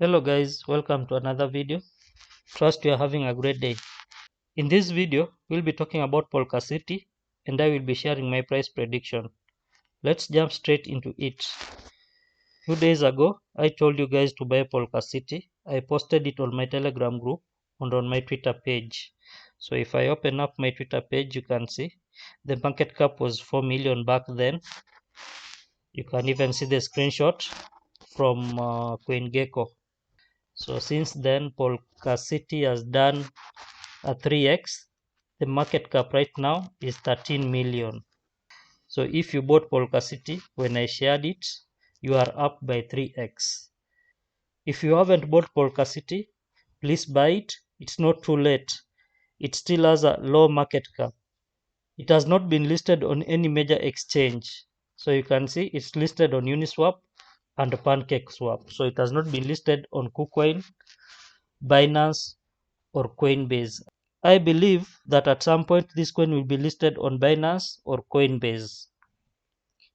Hello guys, welcome to another video. Trust you are having a great day. In this video, we'll be talking about Polkasity and I will be sharing my price prediction. Let's jump straight into it. Few days ago, I told you guys to buy Polkasity. I posted it on my Telegram group and on my Twitter page. So if I open up my Twitter page, you can see the market cap was 4 million back then. You can even see the screenshot from CoinGecko. So since then, Polkasity has done a 3x. The market cap right now is 13 million. So if you bought Polkasity when I shared it, you are up by 3x. If you haven't bought Polkasity, please buy it. It's not too late. It still has a low market cap. It has not been listed on any major exchange. So you can see it's listed on Uniswap and PancakeSwap. So it has not been listed on KuCoin, Binance, or Coinbase. I believe that at some point this coin will be listed on Binance or Coinbase.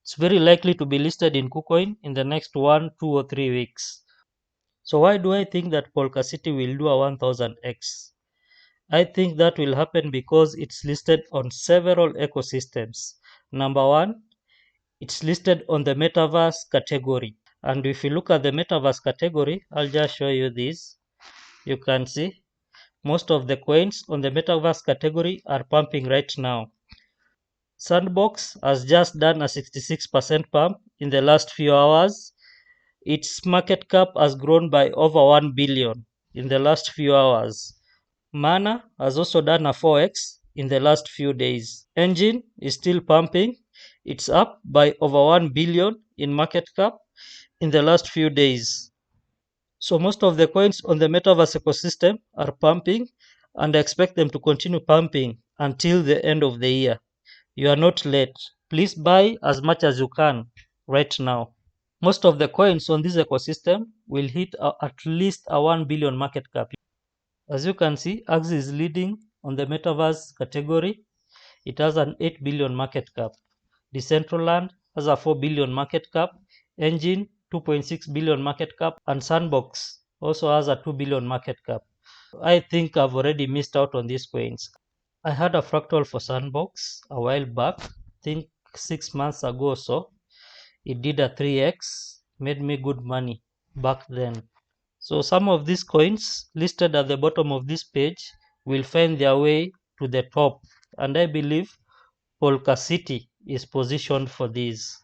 It's very likely to be listed in KuCoin in the next 1, 2, or 3 weeks. So why do I think that Polkasity will do a 1000x? I think that will happen because it's listed on several ecosystems. Number one, it's listed on the metaverse category. And if you look at the metaverse category, I'll just show you this. You can see most of the coins on the metaverse category are pumping right now. Sandbox has just done a 66% pump in the last few hours. Its market cap has grown by over 1 billion in the last few hours. Mana has also done a 4x in the last few days. Engine is still pumping. It's up by over 1 billion in market cap in the last few days. So most of the coins on the metaverse ecosystem are pumping, and I expect them to continue pumping until the end of the year. You are not late. Please buy as much as you can right now. Most of the coins on this ecosystem will hit at least a 1 billion market cap. As you can see, Axie is leading on the metaverse category. It has an 8 billion market cap. Decentraland has a 4 billion market cap. Engine 2.6 billion market cap, and Sandbox also has a 2 billion market cap. I think I've already missed out on these coins. I had a fractal for Sandbox a while back, I think 6 months ago or so. It did a 3x, made me good money back then. So some of these coins listed at the bottom of this page will find their way to the top, and I believe Polkasity is positioned for these.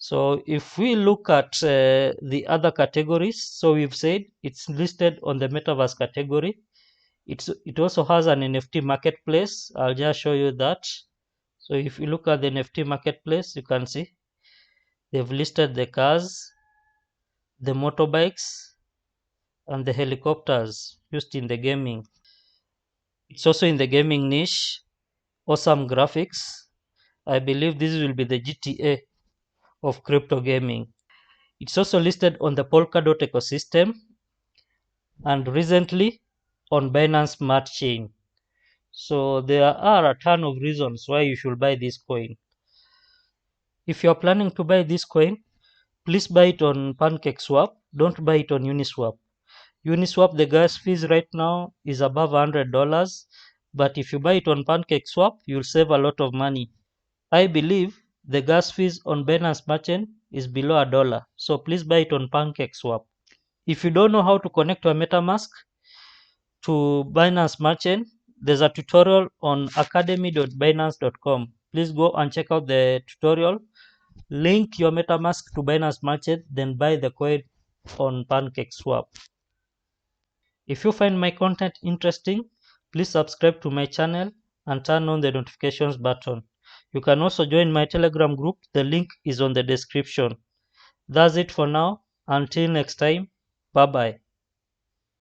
So if we look at the other categories, so we've said it's listed on the metaverse category. It also has an NFT marketplace. I'll just show you that. So if you look at the NFT marketplace, you can see they've listed the cars, the motorbikes, and the helicopters used in the gaming. It's also in the gaming niche. Awesome graphics. I believe this will be the GTA of crypto gaming. It's also listed on the Polkadot ecosystem and recently on Binance Smart Chain. So there are a ton of reasons why you should buy this coin. If you're planning to buy this coin, please buy it on PancakeSwap. Don't buy it on Uniswap. Uniswap, the gas fees right now is above $100, but if you buy it on PancakeSwap, you'll save a lot of money. I believe the gas fees on Binance Merchant is below $1, so please buy it on PancakeSwap. If you don't know how to connect your MetaMask to Binance Merchant, there's a tutorial on academy.binance.com. Please go and check out the tutorial. Link your MetaMask to Binance Merchant, then buy the coin on PancakeSwap. If you find my content interesting, please subscribe to my channel and turn on the notifications button. You can also join my Telegram group. The link is on the description. That's it for now. Until next time, bye bye.